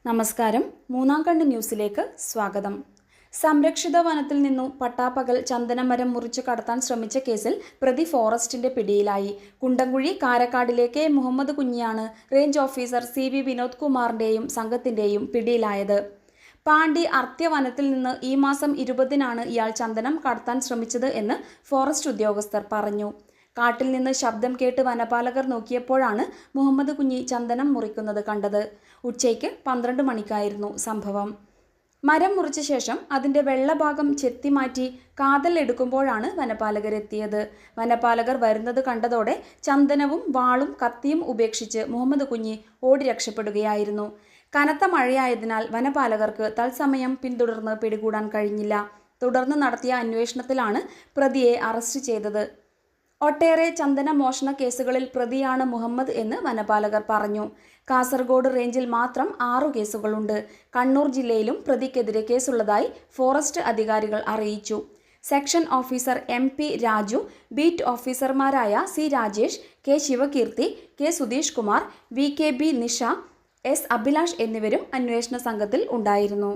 നമസ്കാരം. മൂന്നാം കണ്ണ് ന്യൂസിലേക്ക് സ്വാഗതം. സംരക്ഷിത വനത്തിൽ നിന്നു പട്ടാപ്പകൽ ചന്ദനമരം മുറിച്ചു കടത്താൻ ശ്രമിച്ച കേസിൽ പ്രതി ഫോറസ്റ്റിന്റെ പിടിയിലായി. കുണ്ടംകുഴി കാരക്കാടിലെ കെ മുഹമ്മദ് കുഞ്ഞിയാണ് റേഞ്ച് ഓഫീസർ CB വിനോദ് കുമാറിന്റെയും സംഘത്തിന്റെയും പിടിയിലായത്. പാണ്ടി അർത്യവനത്തിൽ നിന്ന് ഈ മാസം 20-നാണ് ഇയാൾ ചന്ദനം കടത്താൻ ശ്രമിച്ചത് എന്ന് ഫോറസ്റ്റ് ഉദ്യോഗസ്ഥർ പറഞ്ഞു. കാട്ടിൽ നിന്ന് ശബ്ദം കേട്ട് വനപാലകർ നോക്കിയപ്പോഴാണ് മുഹമ്മദ് കുഞ്ഞി ചന്ദനം മുറിക്കുന്നത് കണ്ടത്. ഉച്ചയ്ക്ക് 12 മണിക്കായിരുന്നു സംഭവം. മരം മുറിച്ച ശേഷം അതിൻ്റെ വെള്ളഭാഗം ചെത്തിമാറ്റി കാതൽ എടുക്കുമ്പോഴാണ് വനപാലകരെത്തിയത്. വനപാലകർ വരുന്നത് കണ്ടതോടെ ചന്ദനവും വാളും കത്തിയും ഉപേക്ഷിച്ച് മുഹമ്മദ് കുഞ്ഞി ഓടി രക്ഷപ്പെടുകയായിരുന്നു. കനത്ത മഴയായതിനാൽ വനപാലകർക്ക് തത്സമയം പിന്തുടർന്ന് പിടികൂടാൻ കഴിഞ്ഞില്ല. തുടർന്ന് നടത്തിയ അന്വേഷണത്തിലാണ് പ്രതിയെ അറസ്റ്റ് ചെയ്തത്. ഒട്ടേറെ ചന്ദന മോഷണ കേസുകളിൽ പ്രതിയാണ് മുഹമ്മദ് എന്ന് വനപാലകർ പറഞ്ഞു. കാസർഗോഡ് റേഞ്ചിൽ മാത്രം 6 കേസുകളുണ്ട്. കണ്ണൂർ ജില്ലയിലും പ്രതിക്കെതിരെ കേസുള്ളതായി ഫോറസ്റ്റ് അധികാരികൾ അറിയിച്ചു. Section officer MP Raju, beat ഓഫീസർമാരായ C Rajesh, K Sivakeerthi, K Sudheesh Kumar, VKB Nisha, S Abhilash എന്നിവരും അന്വേഷണ സംഘത്തിൽ ഉണ്ടായിരുന്നു.